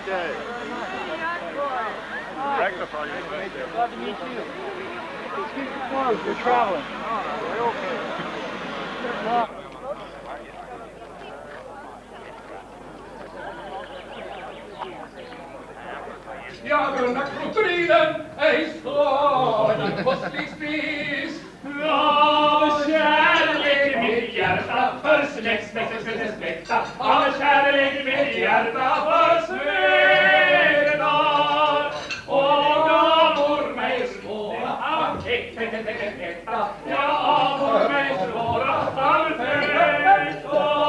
Monday. Rectify your mistake. Glad to meet you. Excuse the clothes, we're traveling. Jagrna krokodillen ej skådan kostlig spis. Av kärlek i mitt hjärta för släkta. Av kärlek i mitt hjärta för Svedal. Och gamor mig svåra av äkta. Ja, gamor mig svåra av färstal.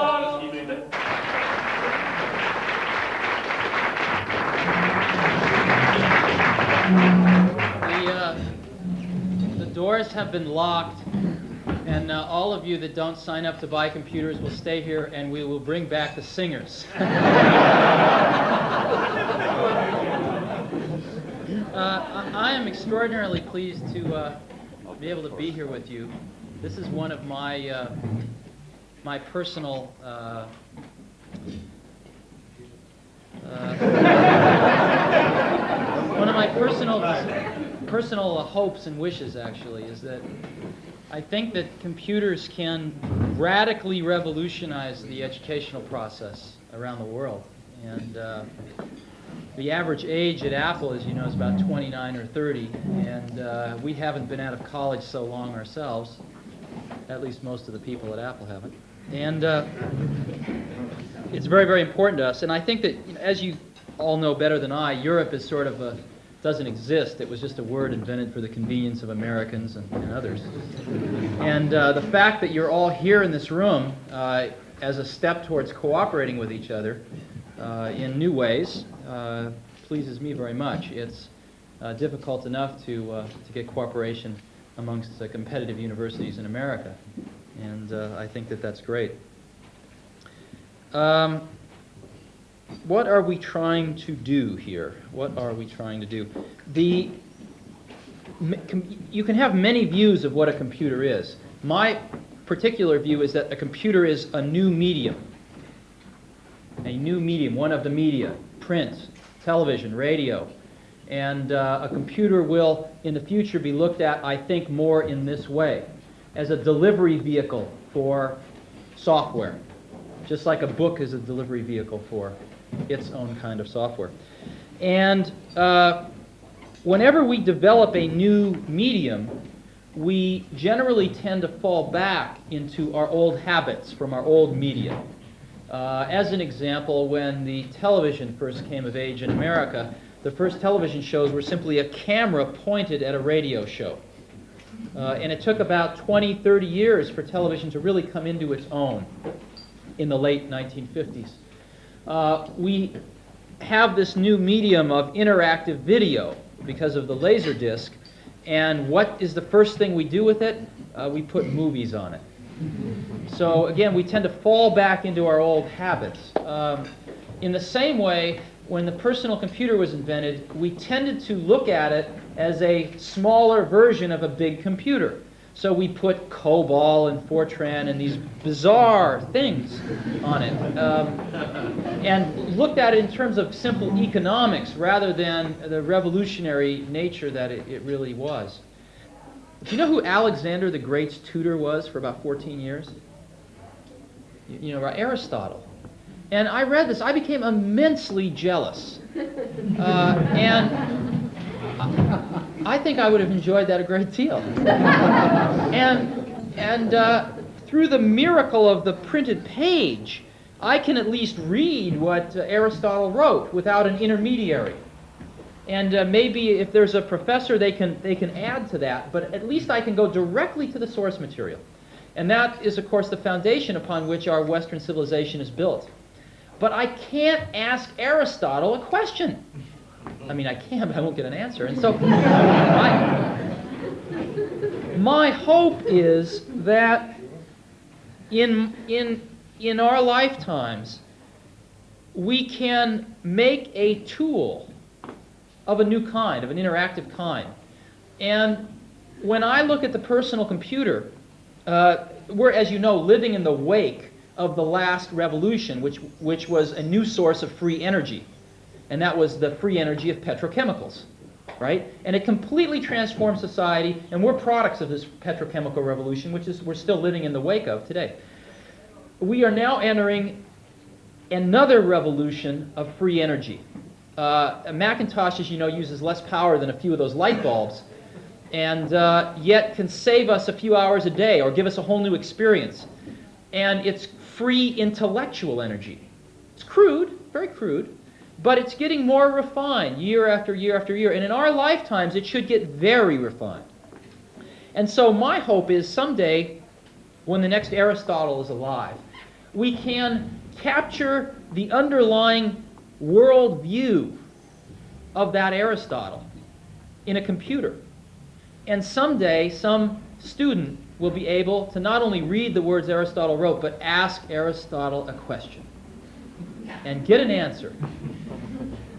The doors have been locked, and all of you that don't sign up to buy computers will stay here, and we will bring back the singers. I am extraordinarily pleased to be able to be here with you. This is one of my my personal one of my personal hopes and wishes, actually, is that I think that computers can radically revolutionize the educational process around the world. And the average age at Apple, as you know, is about 29 or 30, and we haven't been out of college so long ourselves. At least most of the people at Apple haven't. And it's very, very important to us. And I think that, as you all know better than I, Europe is sort of doesn't exist. It was just a word invented for the convenience of Americans and others. And the fact that you're all here in this room as a step towards cooperating with each other in new ways pleases me very much. It's difficult enough to get cooperation amongst competitive universities in America, and I think that that's great. What are we trying to do here? What are we trying to do? You can have many views of what a computer is. My particular view is that a computer is a new medium. A new medium, one of the media, print, television, radio. And a computer will, in the future, be looked at, I think, more in this way, as a delivery vehicle for software, just like a book is a delivery vehicle for its own kind of software. And whenever we develop a new medium, we generally tend to fall back into our old habits from our old media. As an example, when the television first came of age in America, the first television shows were simply a camera pointed at a radio show. And it took about 20, 30 years for television to really come into its own in the late 1950s. We have this new medium of interactive video because of the laser disc, and what is the first thing we do with it? We put movies on it. So again, we tend to fall back into our old habits. In the same way, when the personal computer was invented, we tended to look at it as a smaller version of a big computer. So we put COBOL and Fortran and these bizarre things on it, and looked at it in terms of simple economics rather than the revolutionary nature that it really was. Do you know who Alexander the Great's tutor was for about 14 years? You know, Aristotle. And I read this. I became immensely jealous. And I think I would have enjoyed that a great deal. And through the miracle of the printed page, I can at least read what Aristotle wrote without an intermediary. And maybe if there's a professor, they can add to that, but at least I can go directly to the source material. And that is, of course, the foundation upon which our Western civilization is built. But I can't ask Aristotle a question. I mean, I can, but I won't get an answer. And so my hope is that in our lifetimes, we can make a tool of a new kind, of an interactive kind. And when I look at the personal computer, we're, as you know, living in the wake of the last revolution, which was a new source of free energy. and that was the free energy of petrochemicals, right? And it completely transformed society, and we're products of this petrochemical revolution, which is we're still living in the wake of today. We are now entering another revolution of free energy. A Macintosh, as you know, uses less power than a few of those light bulbs, and yet can save us a few hours a day or give us a whole new experience. And it's free intellectual energy. It's crude, very crude, but it's getting more refined year after year after year. And in our lifetimes, it should get very refined. And so my hope is someday, when the next Aristotle is alive, we can capture the underlying worldview of that Aristotle in a computer. And someday, some student will be able to not only read the words Aristotle wrote, but ask Aristotle a question and get an answer.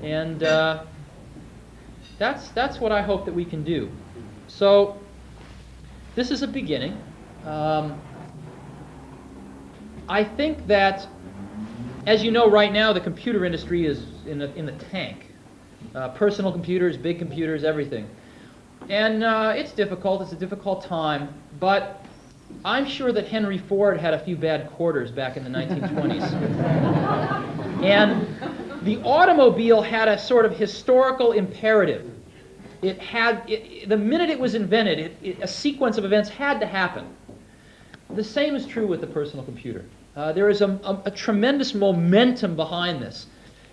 And that's what I hope that we can do. So this is a beginning. I think that, as you know, right now the computer industry is in the tank. Personal computers, big computers, everything. And it's difficult. It's a difficult time. But I'm sure that Henry Ford had a few bad quarters back in the 1920s. And the automobile had a sort of historical imperative. It had, the minute it was invented, a sequence of events had to happen. The same is true with the personal computer. There is a tremendous momentum behind this.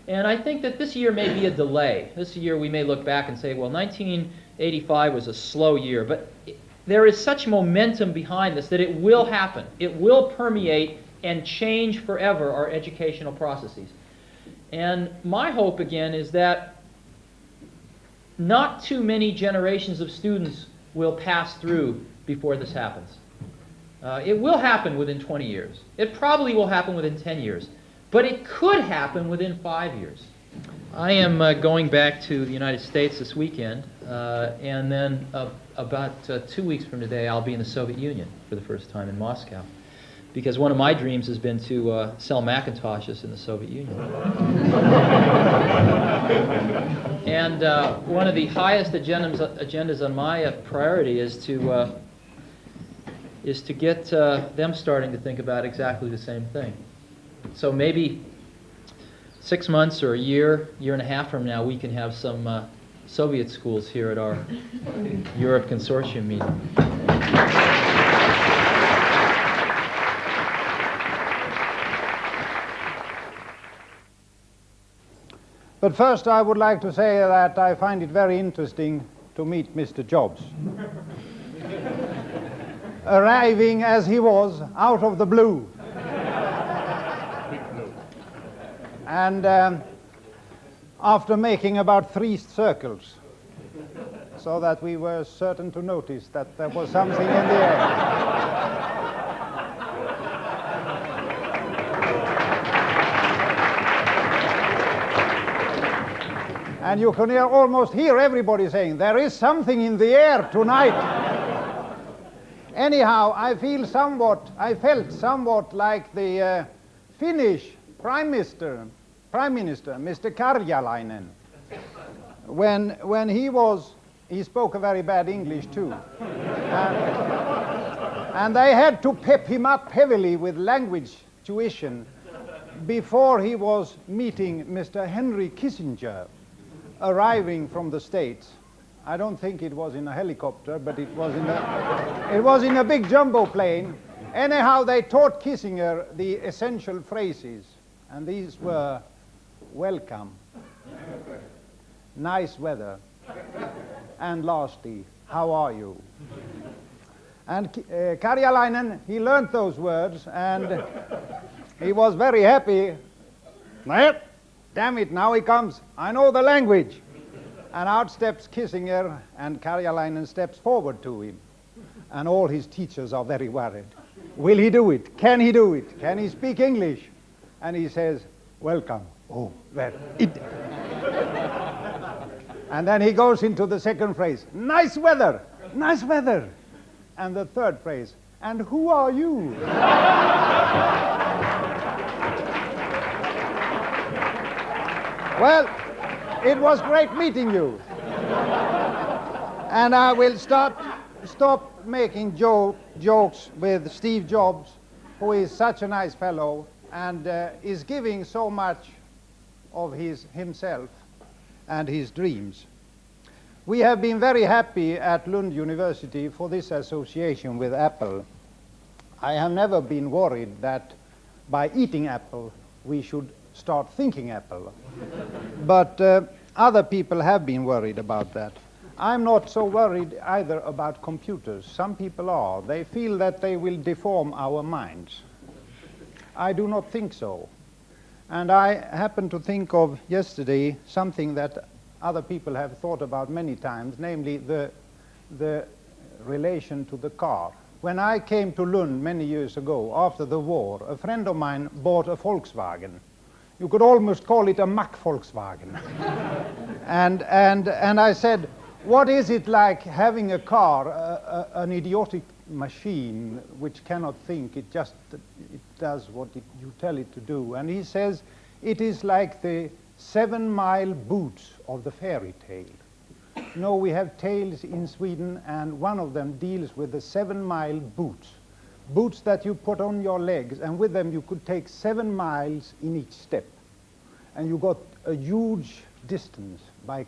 And I think that this year may be a delay. This year we may look back and say, well, 1985 was a slow year. But there is such momentum behind this that it will happen. It will permeate and change forever our educational processes. And my hope, again, is that not too many generations of students will pass through before this happens. It will happen within 20 years. It probably will happen within 10 years. But it could happen within 5 years. I am going back to the United States this weekend, and then about 2 weeks from today, I'll be in the Soviet Union for the first time in Moscow, because one of my dreams has been to sell Macintoshes in the Soviet Union. And one of the highest agendas on my priority is to get them starting to think about exactly the same thing. So maybe 6 months or a year and a half from now, we can have some Soviet schools here at our Europe Consortium meeting. But first, I would like to say that I find it very interesting to meet Mr. Jobs. Arriving as he was, out of the blue. And after making about 3 circles, so that we were certain to notice that there was something in the air. And you can almost hear everybody saying, there is something in the air tonight. Anyhow, I felt somewhat like the Finnish Prime Minister, Mr. Karjalainen, when he spoke a very bad English too. And they had to pep him up heavily with language tuition before he was meeting Mr. Henry Kissinger, arriving from the States. I don't think it was in a helicopter, but it was in a big jumbo plane. Anyhow, they taught Kissinger the essential phrases, and these were welcome, nice weather, and lastly, how are you? And Karjalainen, he learned those words, and he was very happy. Damn it, now he comes. I know the language. And out steps Kissinger, and Karjalainen steps forward to him. And all his teachers are very worried. Will he do it? Can he do it? Can he speak English? And he says, welcome. Oh, well, And then he goes into the second phrase, nice weather, nice weather. And the third phrase, and who are you? Well, it was great meeting you. And I will stop making jokes with Steve Jobs, who is such a nice fellow and is giving so much of himself and his dreams. We have been very happy at Lund University for this association with Apple. I have never been worried that by eating apple we should start thinking apple. But other people have been worried about that. I'm not so worried either about computers. Some people are. They feel that they will deform our minds. I do not think so. And I happened to think of yesterday something that other people have thought about many times, namely the relation to the car. When I came to Lund many years ago, after the war, a friend of mine bought a Volkswagen. You could almost call it a Mack Volkswagen. and I said, what is it like having a car, an idiotic machine which cannot think, it does what you tell it to do? And he says, it is like the 7-mile boots of the fairy tale. You know, we have tales in Sweden, and one of them deals with the 7-mile boots. Boots that you put on your legs, and with them you could take 7 miles in each step. And you got a huge distance by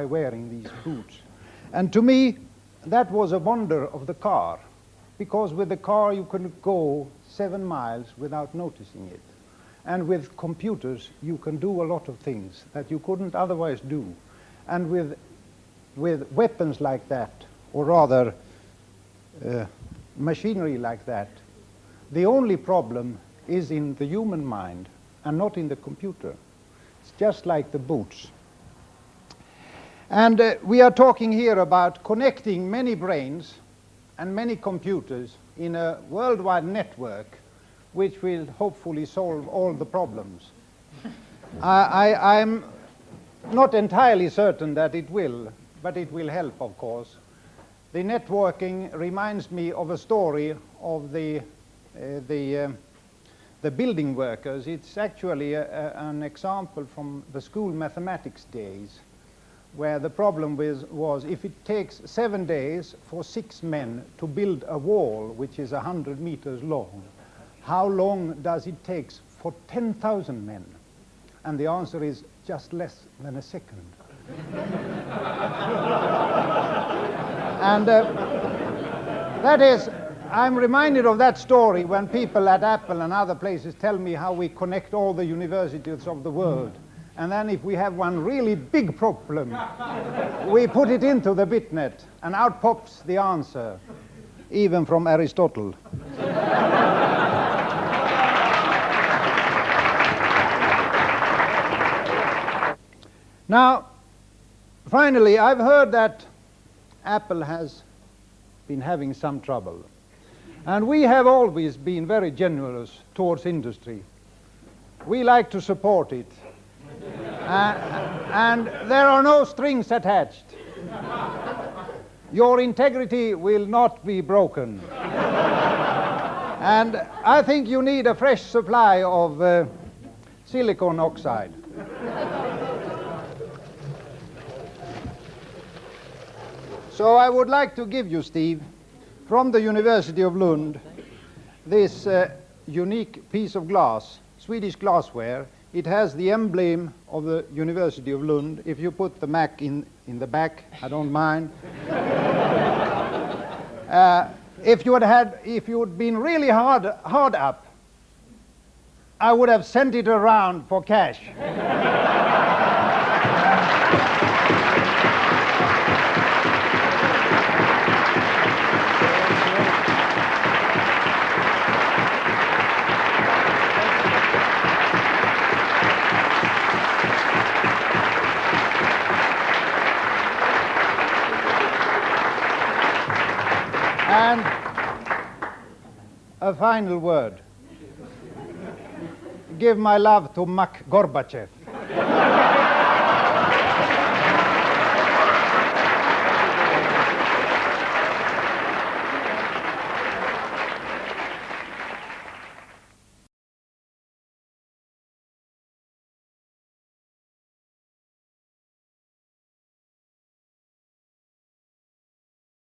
wearing these boots. And to me, that was a wonder of the car, because with the car you could go 7 miles without noticing it. And with computers you can do a lot of things that you couldn't otherwise do. And with weapons like that, or rather machinery like that, the only problem is in the human mind and not in the computer. It's just like the boots. And we are talking here about connecting many brains and many computers in a worldwide network which will hopefully solve all the problems. I'm not entirely certain that it will, but it will help, of course. The networking reminds me of a story of the building workers. It's actually an example from the school mathematics days, where the problem was if it takes 7 days for 6 men to build a wall which is 100 meters long, how long does it take for 10,000 men? And the answer is just less than a second. And that is, I'm reminded of that story when people at Apple and other places tell me how we connect all the universities of the world. And then if we have one really big problem, we put it into the bitnet, and out pops the answer, even from Aristotle. Now, finally, I've heard that Apple has been having some trouble. And we have always been very generous towards industry. We like to support it. And there are no strings attached. Your integrity will not be broken. And I think you need a fresh supply of silicon oxide. So I would like to give you, Steve, from the University of Lund, this unique piece of glass, Swedish glassware. It has the emblem of the University of Lund. If you put the Mac in the back, I don't mind. If you had been really hard up, I would have sent it around for cash. And a final word. Give my love to Gorbachev.